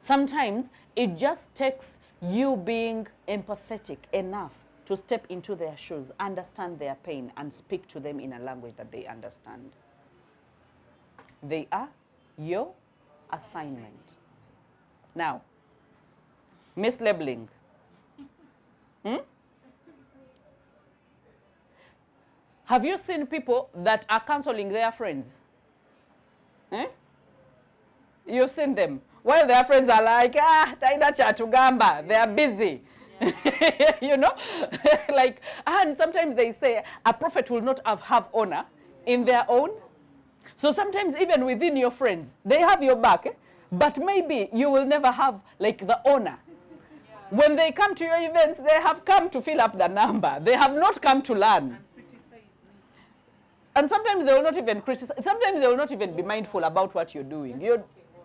Sometimes it just takes you being empathetic enough to step into their shoes, understand their pain, and speak to them in a language that they understand. They are your assignment. Now, mislabeling. Have you seen people that are counseling their friends? You've seen them. While their friends are like, taida chatugamba, they are busy. Yeah. You know? Like, and sometimes they say, a prophet will not have honor in their own. So sometimes even within your friends, they have your back, but maybe you will never have like the honor. Yeah. When they come to your events, they have come to fill up the number. They have not come to learn. And sometimes they will not even criticize. Sometimes they will not even be mindful about what you're doing.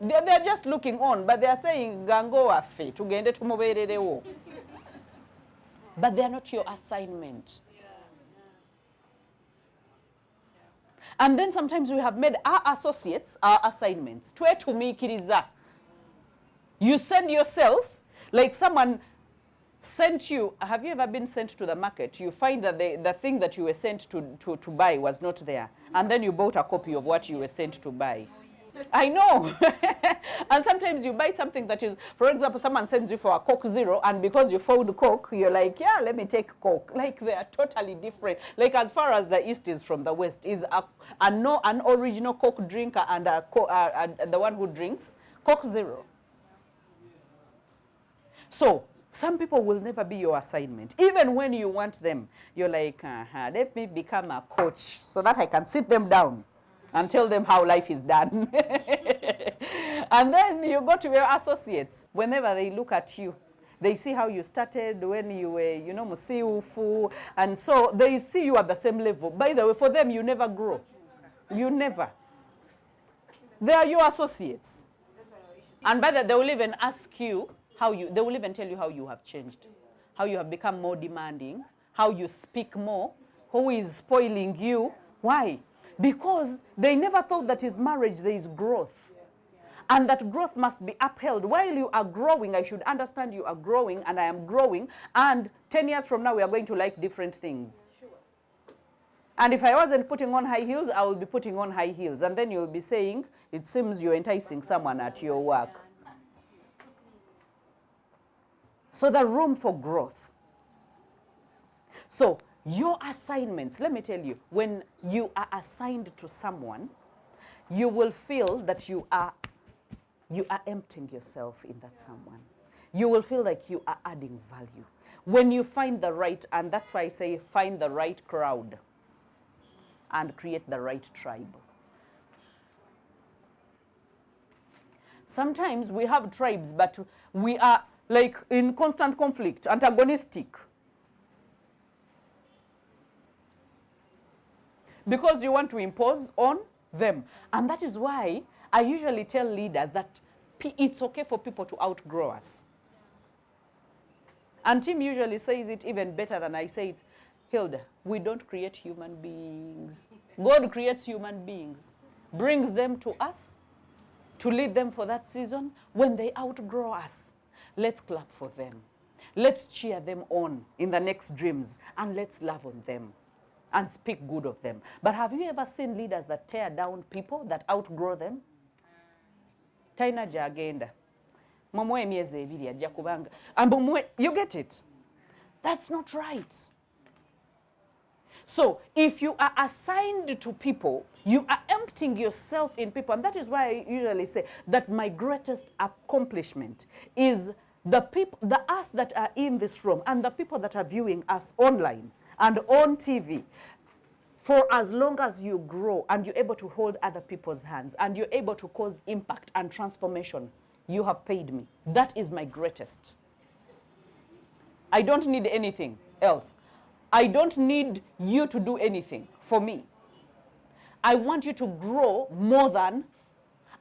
They're just looking on, but they are saying, Gango afe, tugende tumubererewo. But they are not your assignment. And then sometimes we have made our associates our assignments. You send yourself, like someone sent you. Have you ever been sent to the market? You find that the thing that you were sent to buy was not there. And then you bought a copy of what you were sent to buy. I know. And sometimes you buy something that is, for example, someone sends you for a Coke Zero, and because you found Coke, you're like, yeah, let me take Coke. Like, they are totally different. Like, as far as the East is from the West, is an original Coke drinker and the one who drinks Coke Zero. So, some people will never be your assignment. Even when you want them, you're like, let me become a coach so that I can sit them down and tell them how life is done. And then you go to your associates. Whenever they look at you, they see how you started when you were, you know, musiufu. And so they see you at the same level. By the way, for them, you never grow. You never. They are your associates. And by that, they will even ask you they will even tell you how you have changed, how you have become more demanding, how you speak more, who is spoiling you. Why? Because they never thought that in marriage there is growth. And that growth must be upheld. While you are growing, I should understand you are growing and I am growing. And 10 years from now, we are going to like different things. And if I wasn't putting on high heels, I will be putting on high heels. And then you'll be saying, it seems you're enticing someone at your work. So the room for growth. So your assignments, let me tell you, when you are assigned to someone, you will feel that you are emptying yourself in that someone. You will feel like you are adding value. When you find the right, and that's why I say find the right crowd and create the right tribe. Sometimes we have tribes, but we are like in constant conflict, antagonistic. Because you want to impose on them. And that is why I usually tell leaders that it's okay for people to outgrow us. And Tim usually says it even better than I say it. Hilda, we don't create human beings. God creates human beings, brings them to us, to lead them for that season. When they outgrow us, let's clap for them. Let's cheer them on in the next dreams, and let's love on them and speak good of them. But have you ever seen leaders that tear down people, that outgrow them? Taina jagenda. Momwe mieze ebiri ajja kubanga. You get it? That's not right. So if you are assigned to people, you are emptying yourself in people. And that is why I usually say that my greatest accomplishment is the us that are in this room and the people that are viewing us online and on TV. For as long as you grow and you're able to hold other people's hands and you're able to cause impact and transformation, you have paid me. That is my greatest. I don't need anything else. I don't need you to do anything for me. I want you to grow more than,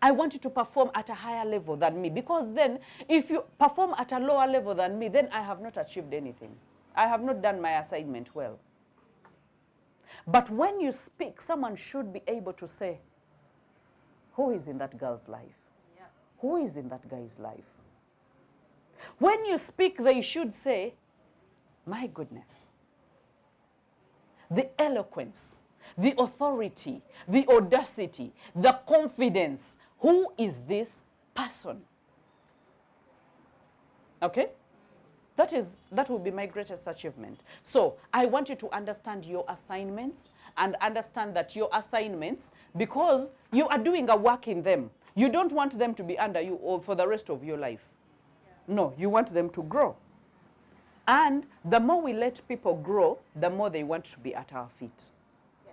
I want you to perform at a higher level than me. Because then, if you perform at a lower level than me, then I have not achieved anything. I have not done my assignment well. But when you speak, someone should be able to say, who is in that girl's life? Yeah. Who is in that guy's life? When you speak, they should say, my goodness, the eloquence, the authority, the audacity, the confidence. Who is this person? Okay? That will be my greatest achievement. So I want you to understand your assignments and understand that your assignments, because you are doing a work in them, you don't want them to be under you or for the rest of your life. Yeah. No, you want them to grow. And the more we let people grow, the more they want to be at our feet. Yeah.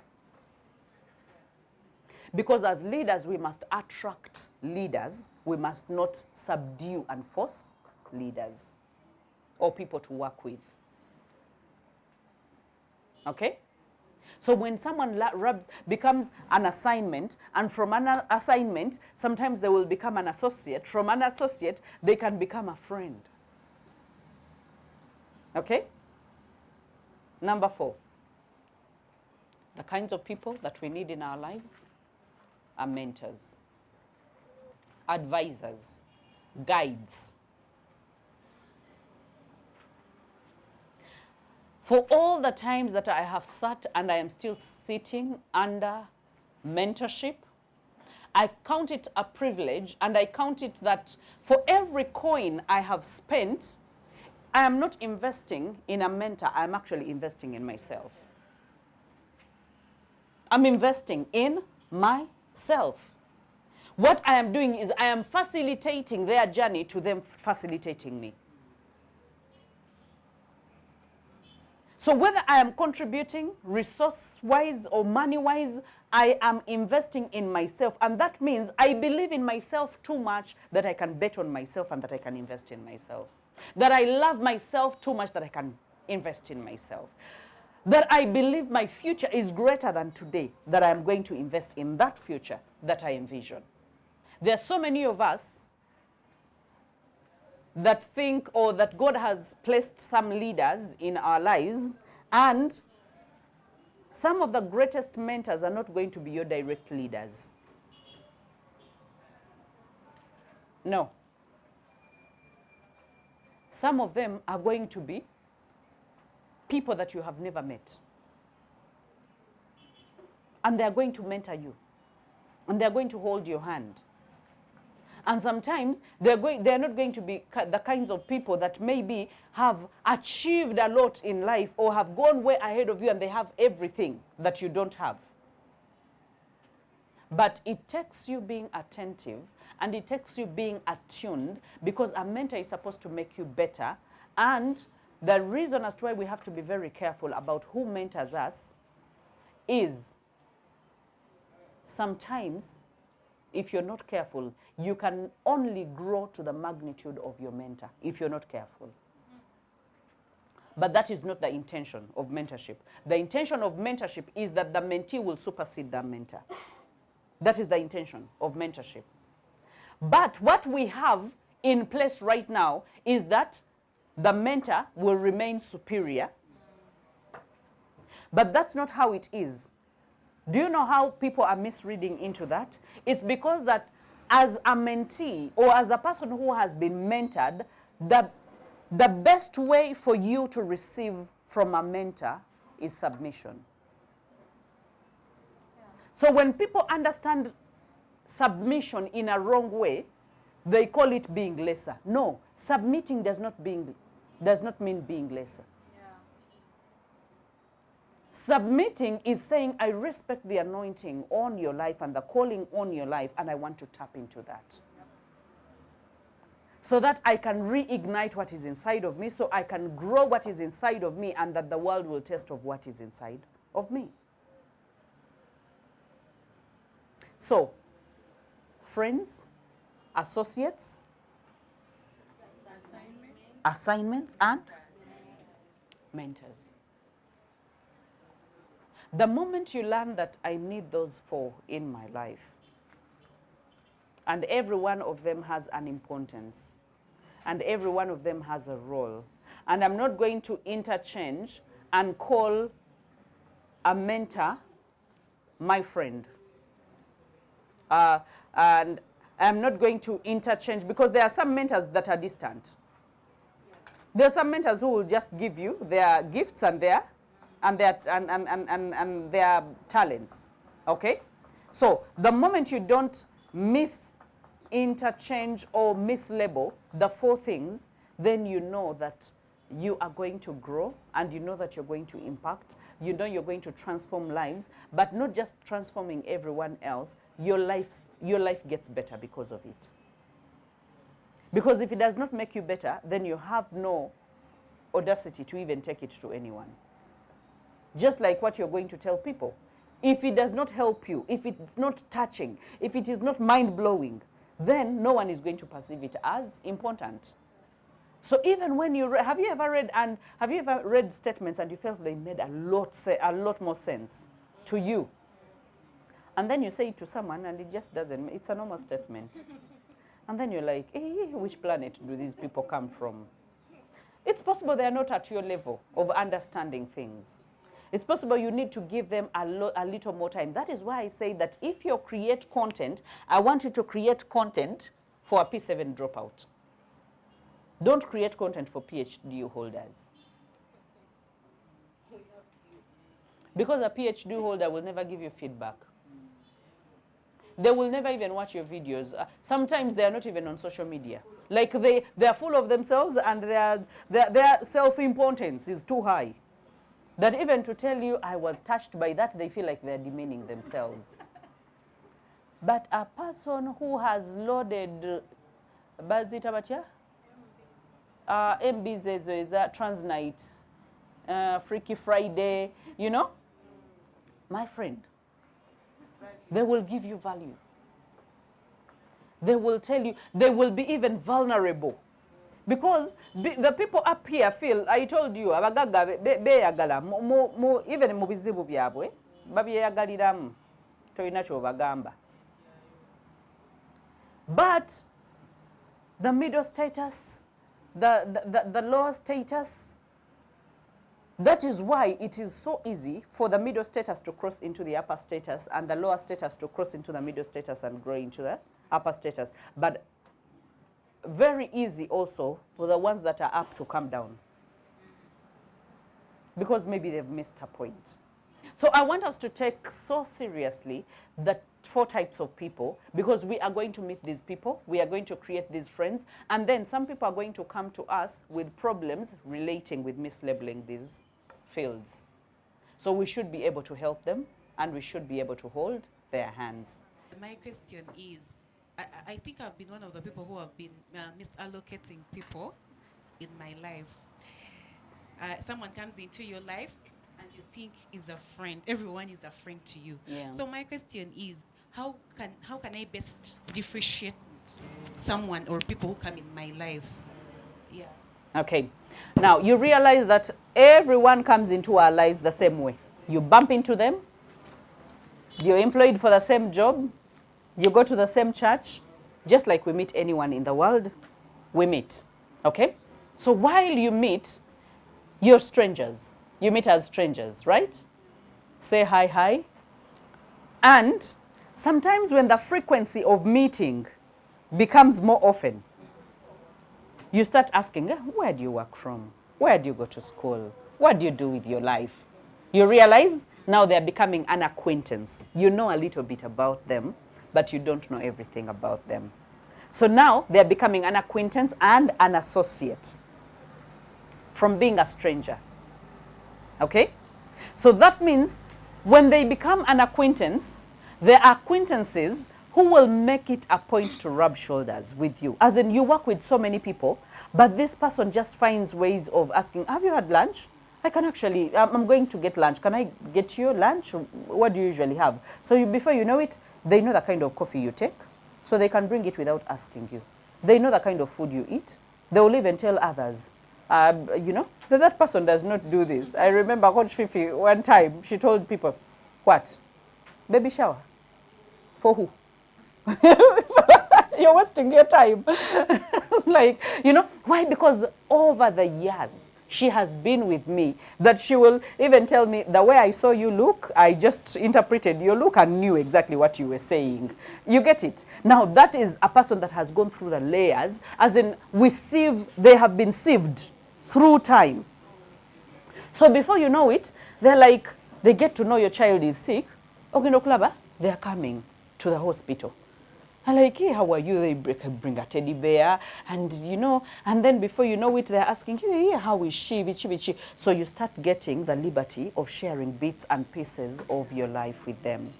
Because as leaders, we must attract leaders. We must not subdue and force leaders or people to work with. Okay? So when someone becomes an assignment, and from an assignment, sometimes they will become an associate. From an associate, they can become a friend. Okay? Number 4. The kinds of people that we need in our lives are mentors, advisors, guides. For all the times that I have sat and I am still sitting under mentorship, I count it a privilege, and I count it that for every coin I have spent, I am not investing in a mentor, I'm actually investing in myself. I'm investing in myself. What I am doing is I am facilitating their journey to them facilitating me. So whether I am contributing resource-wise or money-wise, I am investing in myself. And that means I believe in myself too much that I can bet on myself and that I can invest in myself. That I love myself too much that I can invest in myself. That I believe my future is greater than today, that I am going to invest in that future that I envision. There are so many of us that think, or that God has placed some leaders in our lives, and some of the greatest mentors are not going to be your direct leaders. No. Some of them are going to be people that you have never met. And they're going to mentor you. And they're going to hold your hand. And sometimes they're not going to be the kinds of people that maybe have achieved a lot in life or have gone way ahead of you and they have everything that you don't have. But it takes you being attentive and it takes you being attuned, because a mentor is supposed to make you better. And the reason as to why we have to be very careful about who mentors us is sometimes, if you're not careful, you can only grow to the magnitude of your mentor if you're not careful. But that is not the intention of mentorship. The intention of mentorship is that the mentee will supersede the mentor. That is the intention of mentorship. But what we have in place right now is that the mentor will remain superior. But that's not how it is. Do you know how people are misreading into that? It's because that as a mentee or as a person who has been mentored, the best way for you to receive from a mentor is submission. Yeah. So when people understand submission in a wrong way, they call it being lesser. No, submitting does not mean being lesser. Submitting is saying, I respect the anointing on your life and the calling on your life, and I want to tap into that. Yep. So that I can reignite what is inside of me, so I can grow what is inside of me, and that the world will taste of what is inside of me. So, friends, associates, assignments, and mentors. The moment you learn that I need those 4 in my life, and every one of them has an importance, and every one of them has a role, and I'm not going to interchange and call a mentor my friend. And I'm not going to interchange, because there are some mentors that are distant. There are some mentors who will just give you their gifts and their talents. Okay? So the moment you don't interchange or mislabel the 4 things, then you know that you are going to grow, and you know that you're going to impact. You know you're going to transform lives, but not just transforming everyone else. Your life gets better because of it. Because if it does not make you better, then you have no audacity to even take it to anyone. Just like what you're going to tell people. If it does not help you, if it's not touching, if it is not mind-blowing, then no one is going to perceive it as important. So even when you have you ever read statements and you felt they made a lot more sense to you, and then you say it to someone and it just doesn't. It's a normal statement, and then you're like, which planet do these people come from? It's possible they are not at your level of understanding things. It's possible you need to give them a little more time. That is why I say that if you create content, I want you to create content for a P7 dropout. Don't create content for PhD holders. Because a PhD holder will never give you feedback. They will never even watch your videos. Sometimes they are not even on social media. Like they are full of themselves, and their self-importance is too high. That even to tell you I was touched by that, they feel like they're demeaning themselves. But a person who has loaded MBZ, Transnight, Freaky Friday, you know, my friend, they will give you value. They will tell you, they will be even vulnerable. Because the people up here feel, I told you, abagaga beyagala even mu bizibu byabwe babyeyagaliramu toyina ky'obagamba. But the middle status, the lower status, that is why it is so easy for the middle status to cross into the upper status and the lower status to cross into the middle status and grow into the upper status. But very easy also for the ones that are up to come down, because maybe they've missed a point. So I want us to take so seriously the 4 types of people, because we are going to meet these people, we are going to create these friends, and then some people are going to come to us with problems relating with mislabeling these fields. So we should be able to help them, and we should be able to hold their hands. My question is, I think I've been one of the people who have been misallocating people in my life. Someone comes into your life and you think is a friend. Everyone is a friend to you. Yeah. So my question is, how can I best differentiate someone or people who come in my life? Yeah. Okay. Now, you realize that everyone comes into our lives the same way. You bump into them. You're employed for the same job. You go to the same church. Just like we meet anyone in the world, we meet. Okay? So while you meet, you're strangers. You meet as strangers, right? Say hi, hi. And sometimes when the frequency of meeting becomes more often, you start asking, where do you work from? Where do you go to school? What do you do with your life? You realize now they're becoming an acquaintance. You know a little bit about them, but you don't know everything about them. So now they're becoming an acquaintance and an associate from being a stranger. Okay? So that means when they become an acquaintance, they're acquaintances who will make it a point to rub shoulders with you. As in, you work with so many people, but this person just finds ways of asking, have you had lunch? I can actually, I'm going to get lunch. Can I get you lunch? What do you usually have? So before you know it, they know the kind of coffee you take, so they can bring it without asking you. They know the kind of food you eat. They will even tell others, you know, that person does not do this. I remember Coach Fifi one time, she told people, what? Baby shower? For who? You're wasting your time. It's like, you know, why? Because over the years, she has been with me, that she will even tell me, the way I saw you look, I just interpreted your look and knew exactly what you were saying. You get it? Now, that is a person that has gone through the layers, as in, they have been sieved through time. So before you know it, they're like, they get to know your child is sick. Okay, no clubber, they are coming to the hospital. I'm like, hey, how are you? They bring a teddy bear, and you know, and then before you know it, they're asking you, hey, how is she? Bichi, bichi. So you start getting the liberty of sharing bits and pieces of your life with them,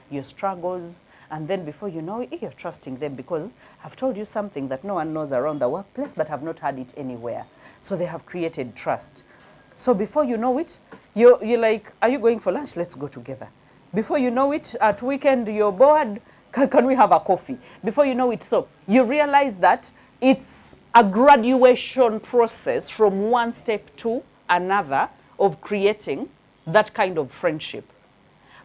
your struggles, and then before you know it, you're trusting them because I've told you something that no one knows around the workplace, but have not had it anywhere. So they have created trust. So before you know it, you're like, are you going for lunch? Let's go together. Before you know it, at weekend, you're bored. Can we have a coffee? Before you know it, so you realize that it's a graduation process from one step to another of creating that kind of friendship.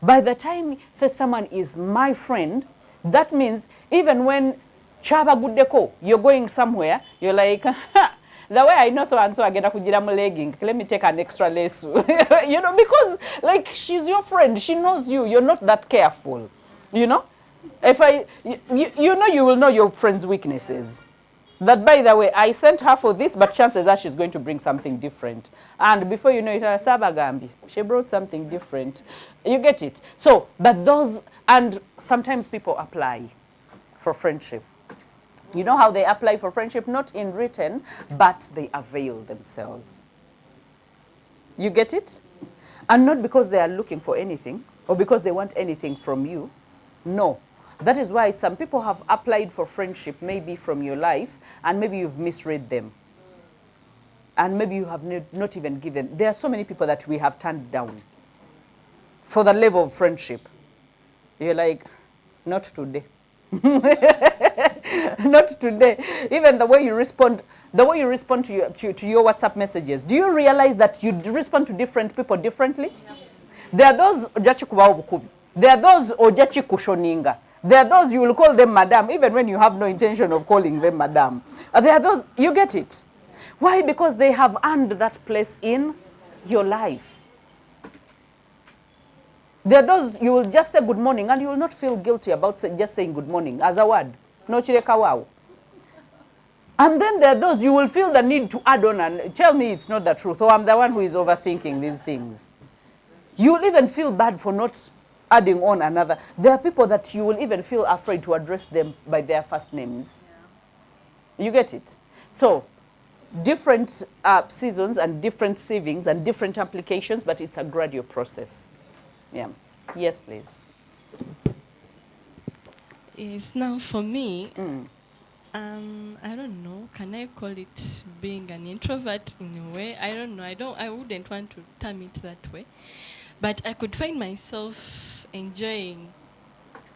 By the time, say, someone is my friend, that means even when chaba guddeko, you're going somewhere, you're like, the way I know so and so agenda kujira mu legging, let me take an extra lesson. You know, because like she's your friend, she knows you, you're not that careful. You know? If you know, you will know your friend's weaknesses. That, by the way, I sent her for this, but chances are she's going to bring something different. And before you know it, Sabagambi, she brought something different. You get it? So, but those, and sometimes people apply for friendship. You know how they apply for friendship? Not in written, but they avail themselves. You get it? And not because they are looking for anything or because they want anything from you. No. That is why some people have applied for friendship maybe from your life and maybe you've misread them. And maybe you have not even given. There are so many people that we have turned down for the level of friendship. You're like, not today. Not today. Even the way you respond to your WhatsApp messages. Do you realize that you respond to different people differently? Yeah. There are those ojachi kubaho bukubi. There are those ojachi kushoninga. There are those you will call them madam even when you have no intention of calling them madam. There are those, you get it. Why? Because they have earned that place in your life. There are those you will just say good morning and you will not feel guilty about just saying good morning as a word. No chireka wow. And then there are those you will feel the need to add on and tell me it's not the truth, or I'm the one who is overthinking these things. You will even feel bad for not adding on another. There are people that you will even feel afraid to address them by their first names. Yeah. You get it? So, different seasons and different savings and different applications, but it's a gradual process. Yeah. Yes, please. Yes, now for me, I don't know, can I call it being an introvert in a way? I don't know. I wouldn't want to term it that way. But I could find myself enjoying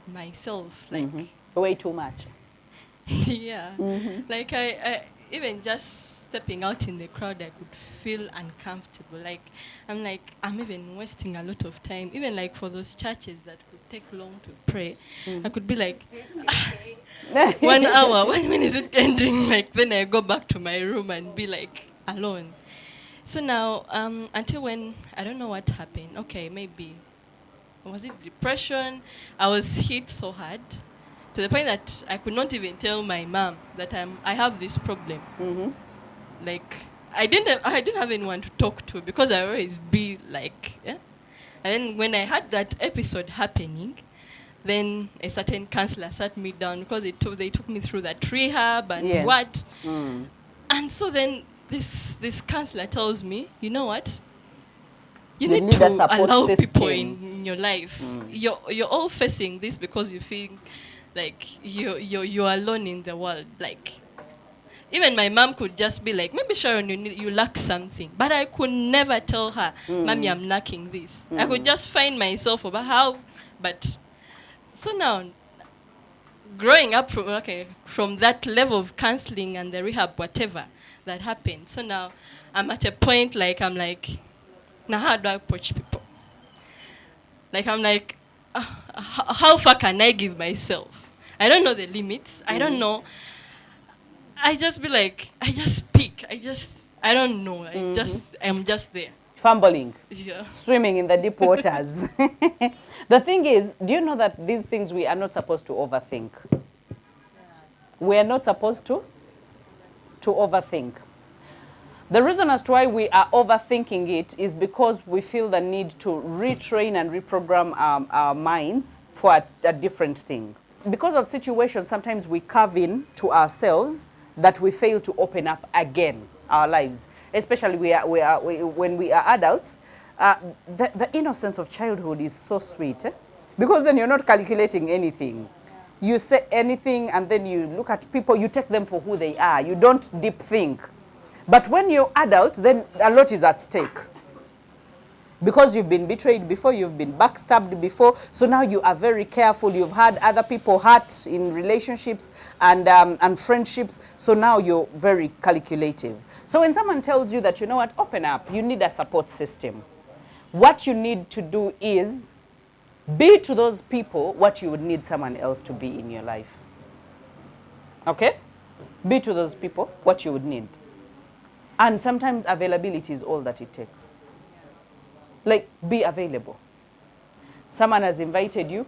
myself, like way too much. Yeah. Like I even just stepping out in the crowd, I could feel uncomfortable. Like I'm even wasting a lot of time. Even like for those churches that could take long to pray, I could be like 1 hour, when is it ending? Like then I go back to my room and be like alone. So now, until when, I don't know what happened. Okay, maybe, was it depression? I was hit so hard to the point that I could not even tell my mom that I have this problem. Like, I didn't have anyone to talk to because I always be like, yeah. And then when I had that episode happening, then a certain counselor sat me down because they took me through that rehab and what. And so then this counselor tells me, you know what? You need to allow people in your life. You're all facing this because you feel like you're alone in the world. Like, even my mom could just be like, maybe Sharon, you lack something. But I could never tell her, Mommy, I'm lacking this. I could just find myself about how, but so now, growing up from that level of counseling and the rehab, whatever that happened. So now I'm at a point like, I'm like, now how do I approach people? Like, I'm like, how far can I give myself? I don't know the limits. I don't know. I just be like, I just speak. I don't know. I'm just there. Fumbling. Yeah. Swimming in the deep waters. The thing is, do you know that these things we are not supposed to overthink? We are not supposed to overthink. The reason as to why we are overthinking it is because we feel the need to retrain and reprogram our minds for a different thing. Because of situations, sometimes we carve in to ourselves that we fail to open up again our lives. Especially when we are adults, the innocence of childhood is so sweet. Because then you're not calculating anything. You say anything and then you look at people, you take them for who they are. You don't deep think. But when you're adult, then a lot is at stake. Because you've been betrayed before, you've been backstabbed before, so now you are very careful. You've had other people hurt in relationships and friendships, so now you're very calculative. So when someone tells you that, you know what, open up, you need a support system. What you need to do is be to those people what you would need someone else to be in your life. Okay? Be to those people what you would need. And sometimes availability is all that it takes. Like, be available. Someone has invited you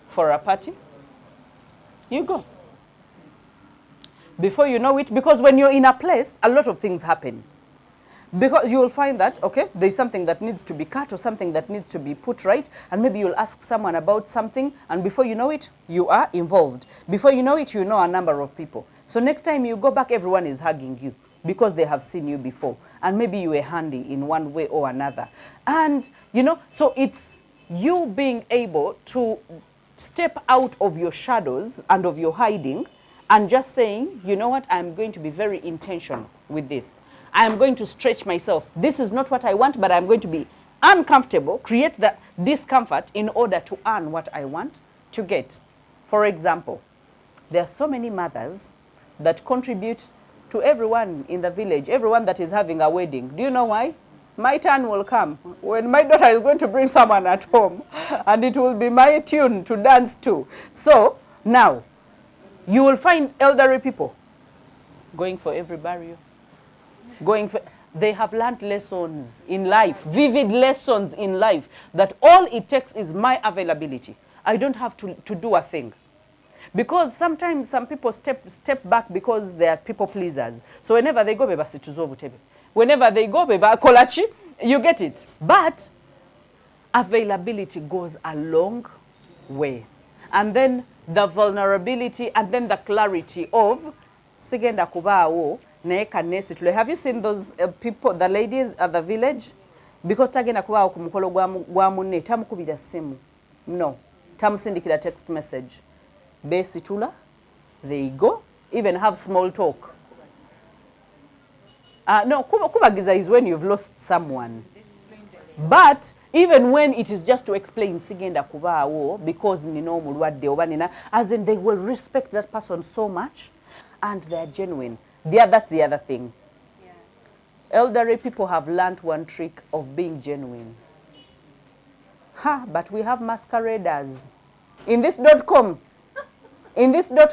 for a party, you go. Before you know it, because when you're in a place, a lot of things happen. Because you will find that, okay, there's something that needs to be cut or something that needs to be put right, and maybe you'll ask someone about something, and before you know it, you are involved. Before you know it, you know a number of people. So next time you go back, everyone is hugging you, because they have seen you before. And maybe you were handy in one way or another. And, you know, so it's you being able to step out of your shadows and of your hiding and just saying, you know what, I'm going to be very intentional with this. I'm going to stretch myself. This is not what I want, but I'm going to be uncomfortable, create the discomfort in order to earn what I want to get. For example, there are so many mothers that contribute to everyone in the village, everyone that is having a wedding. Do you know why? My turn will come when my daughter is going to bring someone at home, and it will be my tune to dance to. So now, you will find elderly people going for every burial, they have learned lessons in life, vivid lessons in life, that all it takes is my availability. I don't have to do a thing. Because sometimes some people step back because they are people pleasers. So whenever they go, beba situzo butebe. Whenever they go, beba kolachi, you get it. But availability goes a long way. And then the vulnerability and then the clarity of sigenda kubao neeka nesitule. Have you seen those people, the ladies at the village? Because tagenda kubao kumukolo gwa munne tamukubira simu. No. Tamusindikira text message. Besitula, they go, even have small talk. No, kubagiza is when you've lost someone. But even when it is just to explain sigenda kubaawo because nino mulwadde oba nina, as in they will respect that person so much and they're genuine. That's the other thing. Yeah. Elderly people have learned one trick of being genuine. But we have masqueraders. In this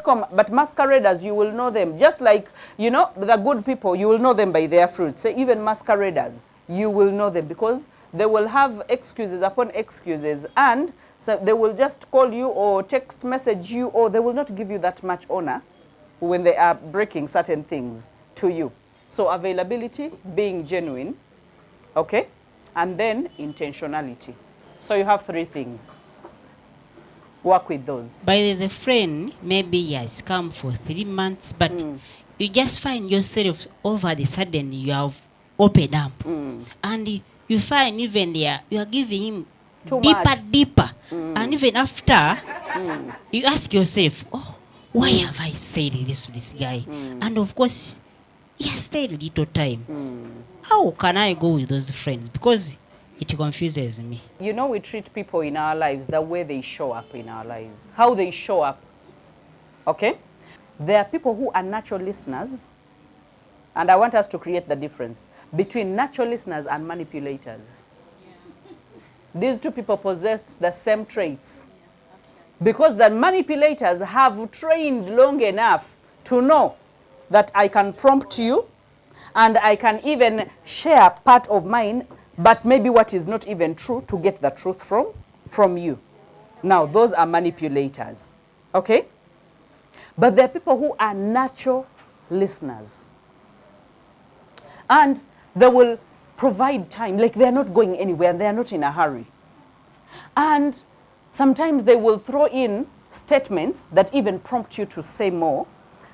.com, but masqueraders, you will know them. Just like, you know, the good people, you will know them by their fruits. So even masqueraders, you will know them because they will have excuses upon excuses. And so they will just call you or text message you, or they will not give you that much honor when they are breaking certain things to you. So availability, being genuine, okay? And then intentionality. So you have three things. Work with those. But there's a friend, maybe he has come for 3 months, but you just find yourself over the sudden you have opened up. And you find even there, you are giving him deeper. And even after, you ask yourself, oh, why have I said this to this guy? And of course, he has stayed a little time. How can I go with those friends? Because it confuses me. You know, we treat people in our lives the way they show up in our lives. How they show up. Okay? There are people who are natural listeners, and I want us to create the difference between natural listeners and manipulators. These two people possess the same traits. Because the manipulators have trained long enough to know that I can prompt you, and I can even share part of mine, but maybe what is not even true, to get the truth from you. Now, those are manipulators, okay? But there are people who are natural listeners. And they will provide time, like they're not going anywhere, they're not in a hurry. And sometimes they will throw in statements that even prompt you to say more,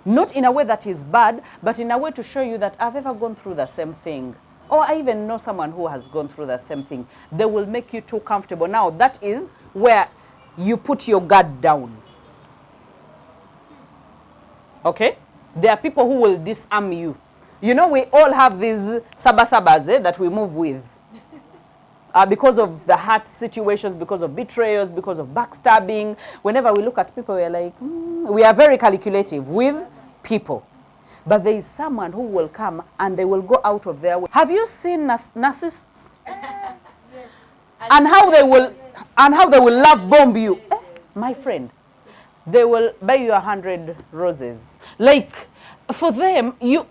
not in a way that is bad, but in a way to show you that I've ever gone through the same thing. Or I even know someone who has gone through the same thing. They will make you too comfortable. Now, that is where you put your guard down. Okay? There are people who will disarm you. You know, we all have these sabas that we move with. Because of the hard situations, because of betrayals, because of backstabbing. Whenever we look at people, we're like, we are very calculative with people. But there is someone who will come and they will go out of their way. Have you seen narcissists? Yes. And how they will love bomb you. My friend, they will buy you 100 roses. Like, for them, you,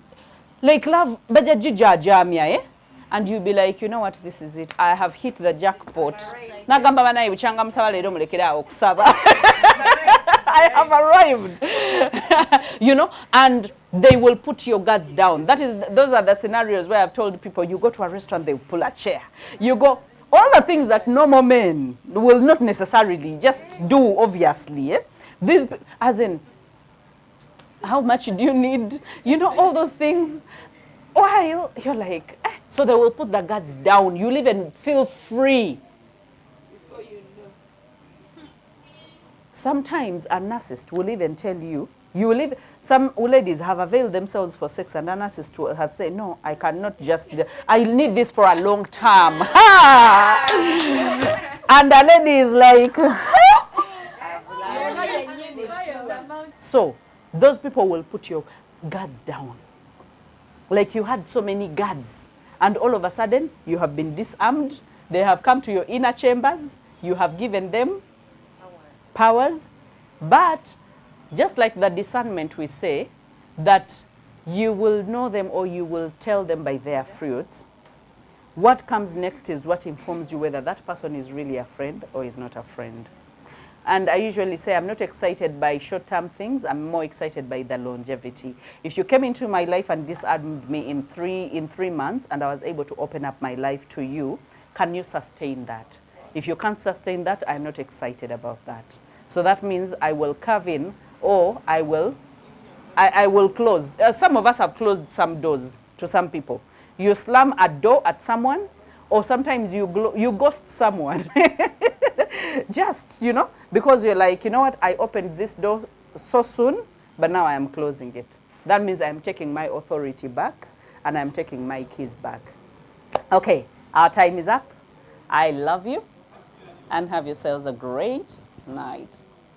like, love, eh? And you'll be like, you know what, this is it. I have hit the jackpot. I have arrived. You know, and they will put your guards down. Those are the scenarios where I've told people, you go to a restaurant, they pull a chair. You go, all the things that normal men will not necessarily just do, obviously. Eh? These, as in, how much do you need? You know, all those things. While you're like, so they will put the guards down. You'll even feel free. Before you know. Sometimes a narcissist will even tell you, some ladies have availed themselves for sex and a narcissist has said, no, I cannot just, I need this for a long term. And the lady is like, so those people will put your guards down. Like you had so many guards, and all of a sudden you have been disarmed. They have come to your inner chambers. You have given them powers. But just like the discernment we say, that you will know them or you will tell them by their fruits. What comes next is what informs you whether that person is really a friend or is not a friend. And I usually say I'm not excited by short-term things. I'm more excited by the longevity. If you came into my life and disarmed me in three months and I was able to open up my life to you, can you sustain that? If you can't sustain that, I'm not excited about that. So that means I will curve in or I will close. Some of us have closed some doors to some people. You slam a door at someone, or sometimes you ghost someone. Just, you know, because you're like, you know what, I opened this door so soon, but now I am closing it. That means I'm taking my authority back and I'm taking my keys back. Okay, our time is up. I love you and have yourselves a great night.